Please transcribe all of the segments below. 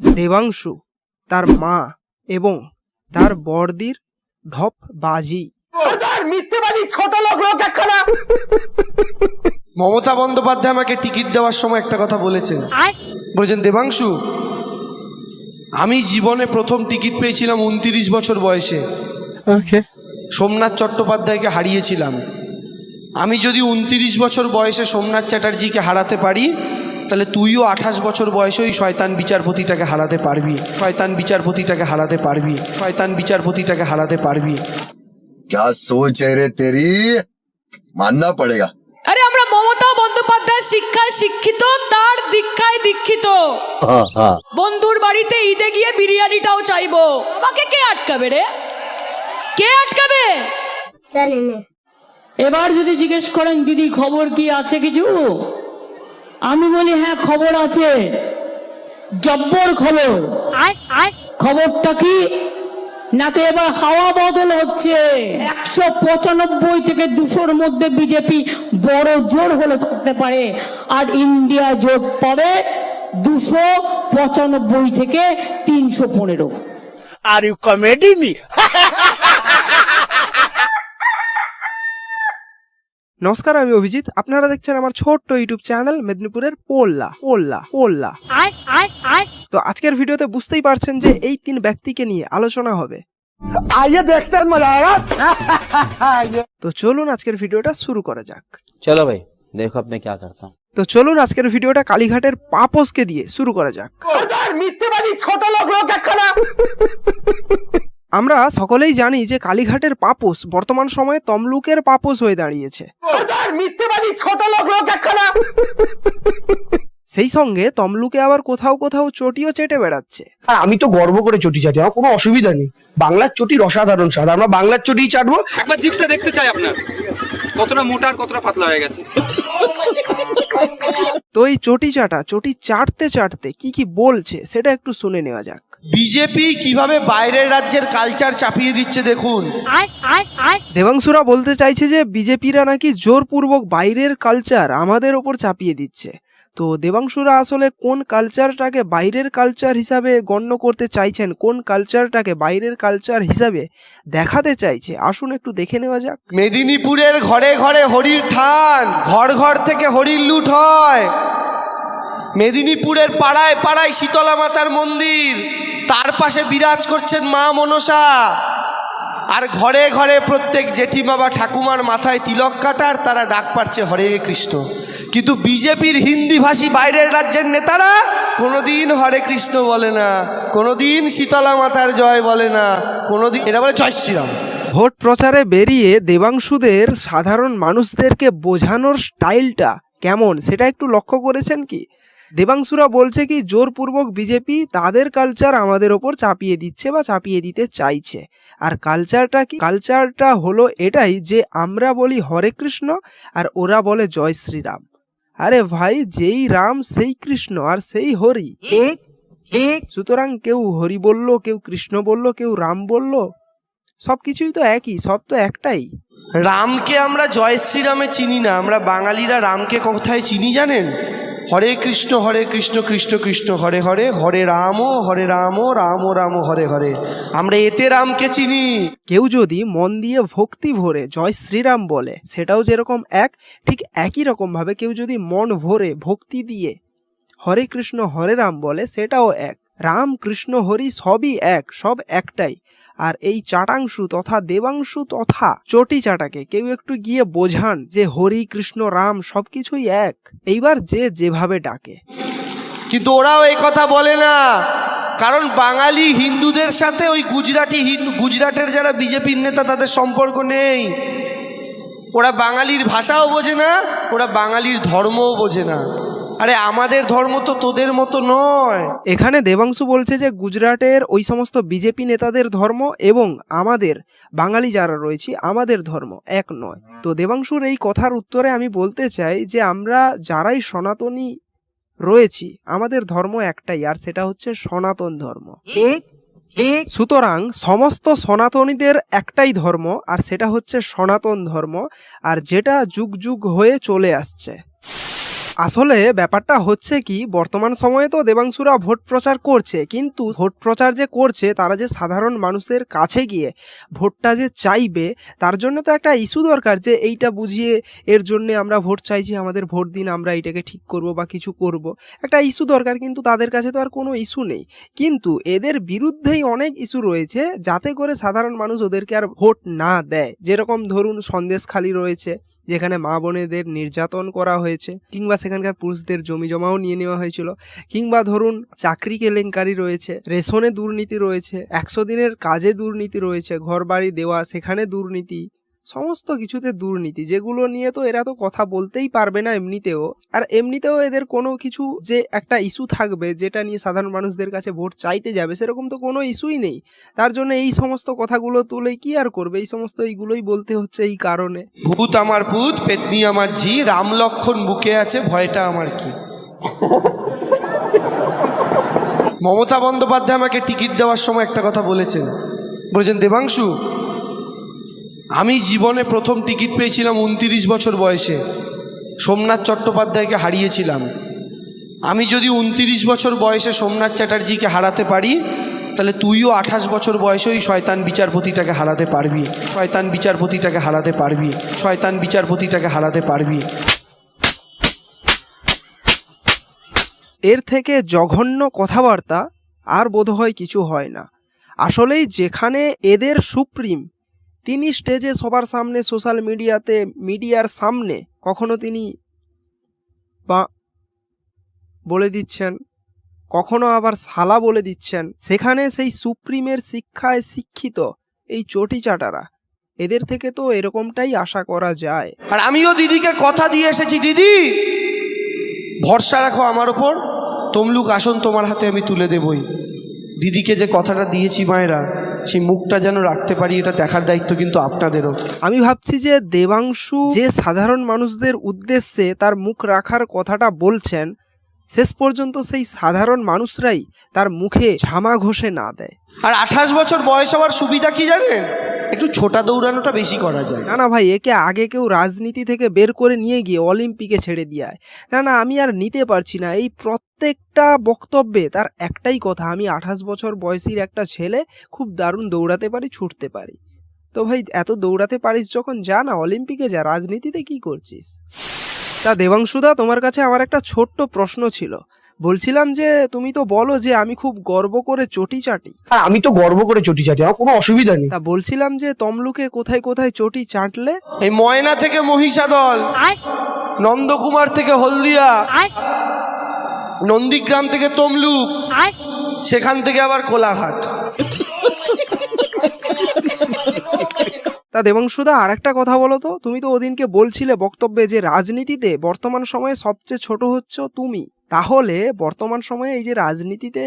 দেবাংশু, তার মা এবং তার বড়দির ঢপবাজি। মমতা বন্দ্যোপাধ্যায় আমাকে টিকিট দেওয়ার সময় একটা কথা বলেছেন, বলেছেন দেবাংশু, আমি জীবনে প্রথম টিকিট পেয়েছিলাম 29 বছর বয়সে। সোমনাথ চট্টোপাধ্যায়কে হারিয়েছিলাম। আমি যদি 29 বছর বয়সে সোমনাথ চ্যাটার্জিকে হারাতে পারি, তাহলে তুইও 28 বছর বয়সে ওই শয়তান বিচারপতিটাকে হারাতে পারবি, শয়তান বিচারপতিটাকে হারাতে পারবি, শয়তান বিচারপতিটাকে হারাতে পারবি। क्या सोच है रे तेरी, मानना पड़ेगा। আরে আমরা মমতা বন্দ্যোপাধ্যায় শিক্ষায় শিক্ষিত, তার দীক্ষায় দীক্ষিত। বন্ধুর বাড়িতে ঈদে গিয়ে বিরিয়ানিটাও চাইবো। আমাকে কে আটকাবে রে? কে আটকাবে? এবার যদি জিজ্ঞেস করেন দিদি খবর কি আছে কিছু, আমি বলি হ্যাঁ খবর আছে, জব্বর খবর। খবরটা কি? নাতে এবার হাওয়া বদল হচ্ছে। 195 থেকে 200-র মধ্যে বিজেপি বড় জোর হলে থাকতে পারে, আর ইন্ডিয়া জোট পাবে 295 থেকে 315। Are you comedy me? নমস্কার, আমি অভিজিৎ। আপনারা দেখছেন আমার ছোট্ট ইউটিউব চ্যানেল মেদিনীপুরের পোল্লা পোল্লা পোল্লা। তো আজকের ভিডিওতে বুঝতেই পারছেন যে এই 3 ব্যক্তিকে নিয়ে আলোচনা হবে। আইয়ে দেখতে মজা আয়েগা। তো চলুন আজকের ভিডিওটা শুরু করা যাক। चलो भाई देखो अब मैं क्या करता हूँ। তো চলুন আজকের ভিডিওটা কালীঘাটের পাপসকে দিয়ে শুরু করা যাক। মিথ্যেবাদী ছোট লোক লোক একখানা। আমরা সকলেই জানি যে কালীঘাটের পাপস বর্তমান সময়ে তমলুকের পাপস হয়ে দাঁড়িয়েছে। মিথ্যেবাদী ছোট লোক লোক একখানা। সেই সঙ্গে তমলুকে আবার কোথাও কোথাও চটিও চেটে বেড়াচ্ছে। আর আমি তো গর্ব করে চটি চাটি, আমার কোনো অসুবিধা নেই। বাংলার চটির অসাধারণ স্বাদ, আমরা বাংলার চটিই চাটবো। একবার জিভটা দেখতে চাই আপনার, কতটা মোটা আর কতটা পাতলা হয়ে গেছে। তো এই চটি চাটতে চাটতে কি কি বলছে সেটা একটু শুনে নেওয়া যাক। বিজেপি কিভাবে বাইরের রাজ্যের কালচার চাপিয়ে দিচ্ছে দেখুন। দেবাংশুরা বলতে চাইছে যে বিজেপিরা নাকি জোরপূর্বক বাইরের কালচার আমাদের ওপর চাপিয়ে দিচ্ছে। তো দেবাংশুরা আসলে কোন কালচারটাকে বাইরের কালচার হিসাবে গণ্য করতে চাইছেন, কোন কালচারটাকে বাইরের কালচার হিসাবে দেখাতে চাইছে, আসুন একটু দেখে নেওয়া যাক। মেদিনীপুরের ঘরে ঘরে হরির থান, ঘর ঘর থেকে হরির লুট হয়। মেদিনীপুরের পাড়ায় পাড়ায় শীতলা মাতার মন্দির, তার পাশে বিরাজ করছেন মা মনসা। আর ঘরে ঘরে প্রত্যেক জেঠিমা বা ঠাকুমার মাথায় তিলক কাটার, তারা ডাক পাচ্ছে হরে কৃষ্ণ। কিন্তু বিজেপির হিন্দিভাষী বাইরের রাজ্যের নেতারা কোনোদিন হরে কৃষ্ণ বলে না, কোনোদিন শীতলা মাতার জয় বলে না, কোনোদিন এরা বলে জয় শ্রীরাম। ভোট প্রচারে বেরিয়ে দেবাংশুদের সাধারণ মানুষদেরকে বোঝানোর স্টাইলটা কেমন সেটা একটু লক্ষ্য করেছেন কি? দেবাংশুরা বলছে কি জোরপূর্বক বিজেপি তাদের কালচার আমাদের ওপর চাপিয়ে দিচ্ছে বা চাপিয়ে দিতে চাইছে। আর কালচারটা কি? কালচারটা হলো এটাই যে আমরা বলি হরে কৃষ্ণ আর ওরা বলে জয় শ্রীরাম। আরে ভাই, যেই রাম সেই কৃষ্ণ আর সেই হরি। সুতরাং কেউ হরি বলল, কেউ কৃষ্ণ বলল, কেউ রাম বলল, সবকিছুই তো একই, সব তো একটাই। রামকে আমরা জয় শ্রীরামে চিনি না, আমরা বাঙালিরা রামকে কোথায় চিনি জানেন? হরে কৃষ্ণ কৃষ্ণ কৃষ্ণ হরে হরে, হরে রাম রাম রাম হরে হরে। আমরা এতে রামকে চিনি। কেউ যদি মন দিয়ে ভক্তি ভরে জয় শ্রীরাম বলে, সেটাও যেরকম এক, ঠিক একই রকম ভাবে কেউ যদি মন ভরে ভক্তি দিয়ে হরে কৃষ্ণ হরে রাম বলে, সেটাও এক। রাম কৃষ্ণ হরি সবই এক, সব একটাই। আর এই চাটাংশু তথা দেবাংশু তথা চটি চাটাকে কেউ একটু গিয়ে বোঝান যে হরি কৃষ্ণ রাম সবকিছুই এক, এইবার যে যেভাবে ডাকে। কিন্তু ওরাও এই কথা বলে না, কারণ বাঙালি হিন্দুদের সাথে ওই গুজরাটের যারা বিজেপির নেতা তাদের সম্পর্ক নেই। ওরা বাঙালির ভাষাও বোঝে না, ওরা বাঙালির ধর্মও বোঝে না। আরে আমাদের ধর্ম তো তোদের মতো নয়। এখানে দেবাংশু বলছে যে গুজরাটের ওই সমস্ত বিজেপি নেতাদের ধর্ম এবং আমাদের বাঙালি যারা রয়েছি আমাদের ধর্ম এক নয়। তো দেবাংশুর এই কথার উত্তরে আমি বলতে চাই যে আমরা যারাই সনাতনী রয়েছি আমাদের ধর্ম একটাই, আর সেটা হচ্ছে সনাতন ধর্ম। সুতরাং সমস্ত সনাতনীদের একটাই ধর্ম, আর সেটা হচ্ছে সনাতন ধর্ম, আর যেটা যুগ যুগ হয়ে চলে আসছে। আসলে ব্যাপারটা হচ্ছে কি, বর্তমান সময়ে তো দেবাংশুরা ভোট প্রচার করছে, কিন্তু ভোট প্রচার যে করছে তারা যে সাধারণ মানুষের কাছে গিয়ে ভোটটা যে চাইবে, তার জন্য তো একটা ইস্যু দরকার যে এইটা বুঝিয়ে এর জন্য আমরা ভোট চাইছি, আমাদের ভোট দিন, আমরা এইটাকে ঠিক করব বা কিছু করব, একটা ইস্যু দরকার। কিন্তু তাদের কাছে তো আর কোনো ইস্যু নেই, কিন্তু এদের বিরুদ্ধেই অনেক ইস্যু রয়েছে যাতে করে সাধারণ মানুষ ওদেরকে আর ভোট না দেয়। যেরকম ধরুন সন্দেশখালি রয়েছে, যেখানে মা বোনেদের নির্যাতন করা হয়েছে, কিংবা সেখানকার পুরুষদের জমি জমাও নিয়ে নেওয়া হয়েছিল, কিংবা ধরুন চাকরি কেলেঙ্কারি রয়েছে, রেশনে দুর্নীতি রয়েছে, 100 দিনের কাজে দুর্নীতি রয়েছে, ঘর বাড়ি দেওয়া সেখানে দুর্নীতি, সমস্ত কিছুতে দুর্নীতি, যেগুলো নিয়ে তো এরা তো কথা বলতেই পারবে না এমনিতেও। আর এমনিতেও এদের কোনো কিছু যে একটা ইস্যু থাকবে যেটা নিয়ে সাধারণ মানুষদের কাছে ভোট চাইতে যাবে, সেরকম তো কোনো ইস্যুই নেই। তার জন্য এই সমস্ত কথাগুলো তুলে কি আর করবে, এই সমস্ত এইগুলোই বলতে হচ্ছে এই কারণে। ভূত আমার ভূত, পেতনি আমার ঝি, রাম লক্ষণ বুকে আছে, ভয়টা আমার কি। মমতা বন্দ্যোপাধ্যায় আমাকে টিকিট দেওয়ার সময় একটা কথা বলেছেন, দেবাংশু, আমি জীবনে প্রথম টিকিট পেয়েছিলাম 29 বছর বয়সে, সোমনাথ চট্টোপাধ্যায়কে হারিয়েছিলাম। আমি যদি 29 বছর বয়সে সোমনাথ চ্যাটার্জিকে হারাতে পারি, তাহলে তুইও 28 বছর বয়সে ওই শয়তান বিচারপতিটাকে হারাতে পারবি, শয়তান বিচারপতিটাকে হারাতে পারবি, শয়তান বিচারপতিটাকে হারাতে পারবি। এর থেকে জঘন্য কথাবার্তা আর বোধহয় কিছু হয় না। আসলেই যেখানে এদের সুপ্রিম, তিনি স্টেজে সবার সামনে, সোশ্যাল মিডিয়াতে, মিডিয়ার সামনে কখনো তিনি বা বলে দিচ্ছেন, কখনো আবার শালা বলে দিচ্ছেন, সেখানে সেই সুপ্রিমের শিক্ষায় শিক্ষিত এই চটি চাটারা, এদের থেকে তো এরকমটাই আশা করা যায়। আর আমিও দিদিকে কথা দিয়ে এসেছি, দিদি ভরসা রাখো আমার ওপর, তমলুক আসন তোমার হাতে আমি তুলে দেবই। দিদিকে যে কথাটা দিয়েছি মায়েরা, সেই মুখটা যেন রাখতে পারি, এটা দেখার দায়িত্ব কিন্তু আপনাদেরও। আমি ভাবছি যে দেবাংশু যে সাধারণ মানুষদের উদ্দেশ্যে তার মুখ রাখার কথাটা বলছেন, শেষ পর্যন্ত সেই সাধারণ মানুষরাই তার মুখে ঝামা ঘষে না দেয়। আর 28 বছর বয়স হওয়ার সুবিধা কি জানেন? একটু ছোটা দৌড়ানোটা বেশি করা যায়। না ভাই, একে আগে কেউ রাজনীতি থেকে বের করে নিয়ে গিয়ে অলিম্পিকে ছেড়ে দেয়। না আমি আর নিতে পারছি না। এই প্রত্যেকটা বক্তব্যে তার একটাই কথা, আমি 28 বছর বয়সীর একটা ছেলে, খুব দারুণ দৌড়াতে পারি, ছুটতে পারি। তো ভাই, এত দৌড়াতে পারিস যখন, যা না অলিম্পিকে যা, রাজনীতিতে কি করছিস? তা দেবাংশুদা, তোমার কাছে আমার একটা ছোট্ট প্রশ্ন ছিল। বলছিলাম যে তুমি তো বলো যে আমি খুব গর্ব করে চটি চাটি। আর আমি তো গর্ব করে চটি চাটি, আমার কোনো অসুবিধা নেই। তা বলছিলাম যে তমলুকে কোথায় কোথায় চটি চাটলে? এই ময়না থেকে মহিষাদল, নন্দকুমার থেকে হলদিয়া, নন্দীগ্রাম থেকে তমলুক, সেখান থেকে আবার কোলাঘাট। তা দেবাংশুদা, আর একটা কথা বলো তো, তুমি তো ওদিনকে বলছিলে বক্তব্যে যে রাজনীতিতে বর্তমান সময়ে সবচেয়ে ছোট হচ্ছে তুমি। তাহলে বর্তমান সময়ে এই যে রাজনীতিতে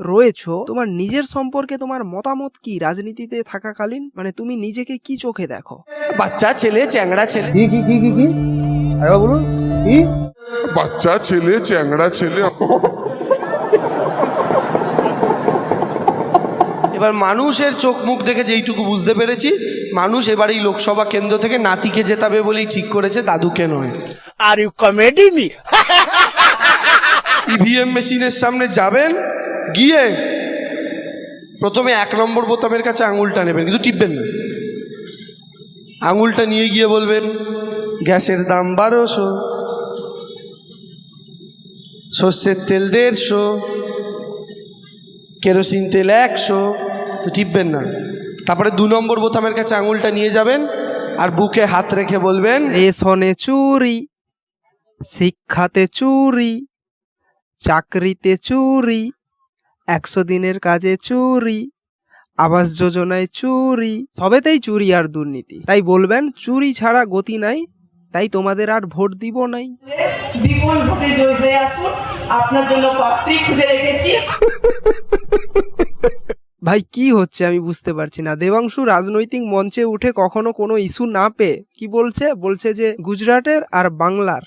রয়েছো, তোমার নিজের সম্পর্কে তোমার মতামত কি রাজনীতিতে থাকাকালীন? মানে তুমি নিজেকে কি চোখে দেখো? বাচ্চা ছেলে, চ্যাংড়া ছেলে। কি আরে বলুন, কি বাচ্চা ছেলে, চ্যাংড়া ছেলে। এবার মানুষের চোখ মুখ দেখে যেইটুকু বুঝতে পেরেছি, মানুষ এবার এই লোকসভা কেন্দ্র থেকে নাতিকে জেতাবে বলেই ঠিক করেছে, দাদুকে নয়। Are you comedy me? EVM মেশিনের সামনে যাবেন, গিয়ে প্রথমে 1 নম্বর বোতামের কাছে আঙুলটা নেবেন, কিন্তু টিপবেন না। আঙুলটা নিয়ে গিয়ে বলবেন, গ্যাসের দাম 1200, সর্ষের তেল 150, কেরোসিন তেল 100, তো টিপবেন না। তারপরে 2 নম্বর বোতামের কাছে আঙুলটা নিয়ে যাবেন আর বুকে হাত রেখে বলবেন, রেশনে চুরি, শিক্ষাতে চুরি, চাকরিতে চুরি, 100 দিনের কাজে চুরি, আবাস যোজনায় চুরি, সবেতেই চুরি আর দুর্নীতি। তাই বলবেন চুরি ছাড়া গতি নাই, তাই তোমাদের আর ভোট দিব নাই। বিপুল ভোটে জয় হয়ে আসুন, আপনার জন্য পাত্রী খুঁজে রেখেছি। ভাই কি হচ্ছে আমি বুঝতে পারছি না। দেবাংশু রাজনৈতিক মঞ্চে উঠে কখনো কোনো ইস্যু না পেয়ে কি বলছে যে গুজরাটের আর বাংলার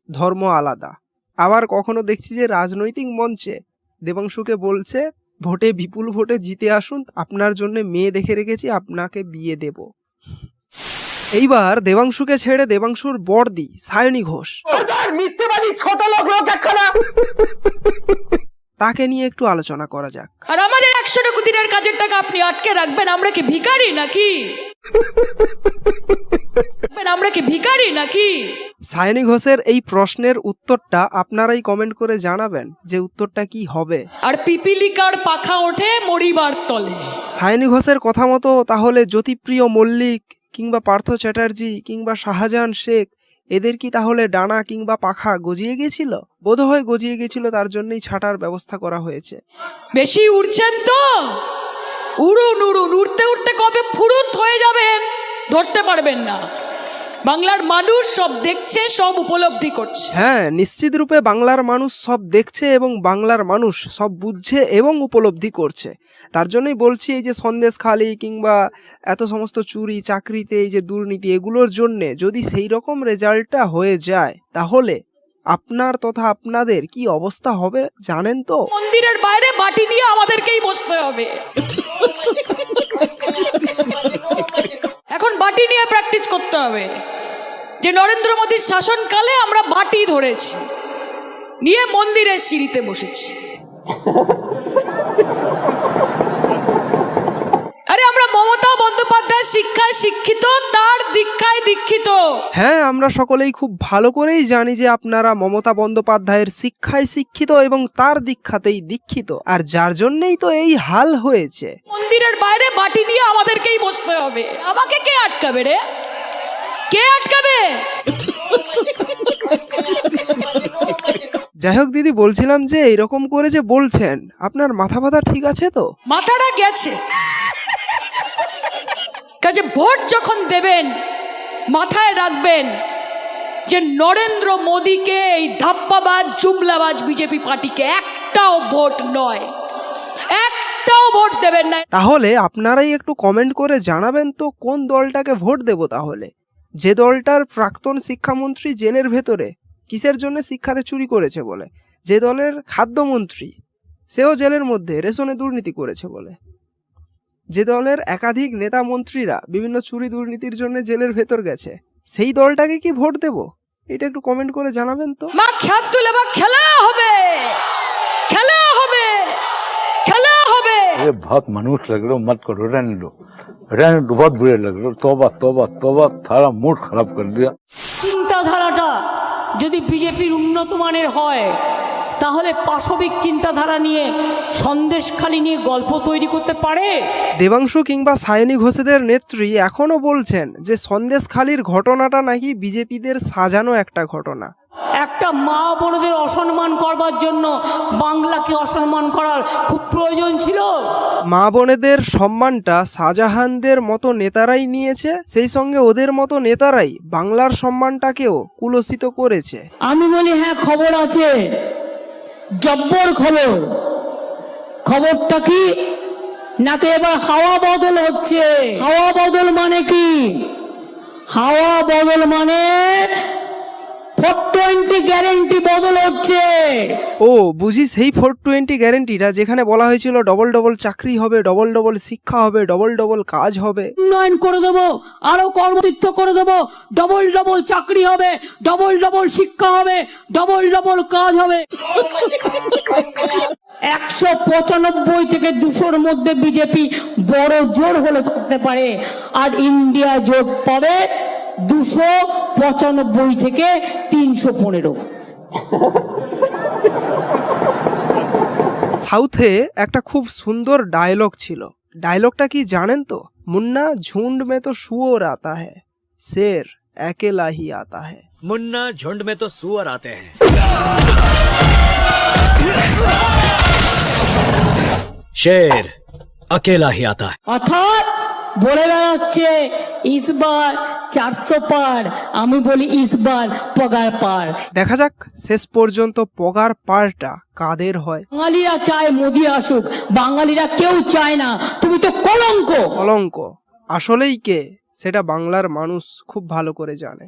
ধর্ম আলাদা। আবার কখনো দেখছি যে রাজনৈতিক মঞ্চে দেবাংশুকে বলছে ভোটে, বিপুল ভোটে জিতে আসুন, আপনার জন্য মেয়ে দেখে রেখেছি, আপনাকে বিয়ে দেব। এইবার দেবাংশুকে ছেড়ে দেবাংশুর বড়দি সায়নী ঘোষ, ছোট লোক লোক একখানা। তাকে নিয়ে একটু আলোচনা করা যাক। আর আমাদের 100 দিনের কাজের টাকা আপনি আটকে রাখবেন? আমরা কি ভিখারি নাকি? আমরা কি ভিখারি নাকি? সায়নী ঘোষের এই প্রশ্নের উত্তরটা আপনারাই কমেন্ট করে জানাবেন যে উত্তরটা কি হবে। আর পিপিলিকার পাখা ওঠে মরিবার তলে। সায়নী ঘোষের কথা মতো তাহলে জ্যোতিপ্রিয় মল্লিক কিংবা পার্থ চ্যাটার্জি কিংবা শাহজাহান শেখ এদের কি তাহলে ডানা কিংবা পাখা গজিয়ে গেছিল? বোধহয় গজিয়ে গেছিল, তার জন্যই ছাটার ব্যবস্থা করা হয়েছে। বেশি উড়ছেন তো, উড়ুন উড়ুন, উড়তে উড়তে কবে ফুরুত হয়ে যাবেন ধরতে পারবেন না। বাংলার মানুষ সব দেখছে, সব উপলব্ধি করছে। হ্যাঁ, নিশ্চিত রূপে বাংলার মানুষ সব দেখছে এবং বাংলার মানুষ সব বুঝছে এবং উপলব্ধি করছে। তার জন্যই বলছি, এই যে সন্দেশখালি কিংবা এত সমস্ত চুরি চাকরিতে এই যে দুর্নীতি, এগুলোর জন্যে যদি সেই রকম রেজাল্টটা হয়ে যায় তাহলে আপনার তথা আপনাদের কি অবস্থা হবে জানেন তো? মন্দিরের বাইরে বাটি নিয়ে আমাদেরকেই বসতে হবে। এখন বাটি নিয়ে প্র্যাকটিস করতে হবে যে নরেন্দ্র মোদীর শাসনকালে আমরা বাটি ধরেছি, নিয়ে মন্দিরের সিঁড়িতে বসেছি। আরে আমরা মমতা বন্দ্যোপাধ্যায়ের শিক্ষায় শিক্ষিত, তার দীক্ষায় দীক্ষিত। হ্যাঁ, আমরা সকলেই খুব ভালো করেই জানি যে আপনারা মমতা বন্দ্যোপাধ্যায়ের শিক্ষায় শিক্ষিত এবং তার দীক্ষাতেই দীক্ষিত, আর যার জন্যই তো এই হাল হয়েছে। মন্দিরের বাইরে বাটি নিয়ে আমাদেরকেই বসতে হবে। আমাকে কে আটকাবে রে? কে আটকাবে? যাই হোক দিদি, বলছিলাম যে এরকম করে যে বলছেন, আপনার মাথা ব্যথা ঠিক আছে তো? মাথাটা গেছে। কাজে ভোট যখন দেবেন মাথায় রাখবেন যে নরেন্দ্র মোদীকে, এই ধাপ্পাবাজ জুমলাবাজ বিজেপি পার্টিকে একটাও ভোট নয়, একটাও ভোট দেবেন না। তাহলে আপনারাই একটু কমেন্ট করে জানাবেন তো কোন দলটাকে ভোট দেব তাহলে? যে দলটার প্রাক্তন শিক্ষামন্ত্রী জেলের ভেতরে কিসের জন্য শিক্ষাতে চুরি করেছে বলে, যে দলের খাদ্যমন্ত্রী সেও জেলের মধ্যে রেশনে দুর্নীতি করেছে বলে, যে দলের একাধিক নেতা মন্ত্রীরা বিভিন্ন চুরি দুর্নীতির জন্য জেলের ভেতর গেছে, সেই দলটাকে কি ভোট দেব? এটা একটু কমেন্ট করে জানাবেন তো। মা খেত তুলে বা খেলা হবে, খেলা হবে, খেলা হবে। ये बहुत मनुष्य लग रहे हो, मत करो, रहने दो, बहुत बुरे लग रहे हो। तौबा तौबा तौबा, सारा मूड खराब कर दिया। চিন্তাধারাটা যদি বিজেপির উন্নত মানের হয় তাহলে পাশবিক চিন্তাধারা নিয়ে সন্দেশখালি নিয়ে গল্প তৈরি করতে পারে। দেবাংশু কিংবা সায়নী ঘোষেদের নেত্রী এখনো বলছেন যে সন্দেশখালির ঘটনাটা নাকি বিজেপিদের সাজানো একটা ঘটনা। একটা মা বোনদের অসম্মান করবার জন্য বাংলাকে অসম্মান করার খুব প্রয়োজন ছিল। মা বোনেদের সম্মানটা শাহজাহানদের মতো নেতারাই নিয়েছে, সেই সঙ্গে ওদের মতো নেতারাই বাংলার সম্মানটাকেও কুলসিত করেছে। আমি বলি হ্যাঁ, খবর আছে, জব্বর খবর। খবরটা কি? না তো এবার হাওয়া বদল হচ্ছে। হাওয়া বদল মানে কি? হাওয়া বদল মানে 420 গ্যারেন্টি বদল হচ্ছে। ও বুঝি সেই 420 গ্যারেন্টিটা যেখানে বলা হয়েছিল ডবল ডবল চাকরি হবে, ডবল ডবল শিক্ষা হবে, ডবল ডবল কাজ হবে। উন্নয়ন করে দেবো, আরো কর্মতীর্থ করে দেবো, ডবল ডবল চাকরি হবে, ডবল ডবল শিক্ষা হবে, ডবল ডবল কাজ হবে। 195 থেকে 200-র মধ্যে বিজেপি বড় জোর হলে থাকতে পারে, আর ইন্ডিয়া জোট পাবে 295 থেকে 315। সাউথে একটা খুব সুন্দর ডায়লগ ছিল। ডায়লগটা কি জানেন তো? মুন্না ঝুंड में तो শুয়োর आता है, शेर अकेला ही आता है। मुन्ना झुंड में तो सुअर आते हैं, शेर अकेला ही आता है। অর্থাৎ বলে বেড়াচ্ছে ইসবার 400 পার, আমি বলি ইসবার পগার পার। দেখা যাক শেষ পর্যন্ত পগার পারটা কাদের হয়। বাঙালিরা চায় মোদি আসুক, বাঙালিরা কেউ চায় না তুমি তো কলঙ্ক। কলঙ্ক আসলেই কে সেটা বাংলার মানুষ খুব ভালো করে জানে।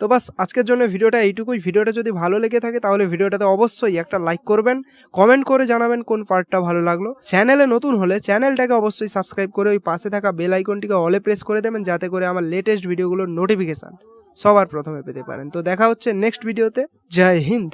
তো বাস আজকের জন্য ভিডিওটা এইটুকুই। ভিডিওটা যদি ভালো লেগে থাকে তাহলে ভিডিওটাতে অবশ্যই একটা লাইক করবেন, কমেন্ট করে জানাবেন কোন পার্টটা ভালো লাগলো। চ্যানেলে নতুন হলে চ্যানেলটাকে অবশ্যই সাবস্ক্রাইব করে ওই পাশে থাকা বেল আইকনটিকে অলে প্রেস করে দেবেন, যাতে করে আমার লেটেস্ট ভিডিওগুলোর নোটিফিকেশান সবার প্রথমে পেতে পারেন। তো দেখা হচ্ছে নেক্সট ভিডিওতে। জয় হিন্দ।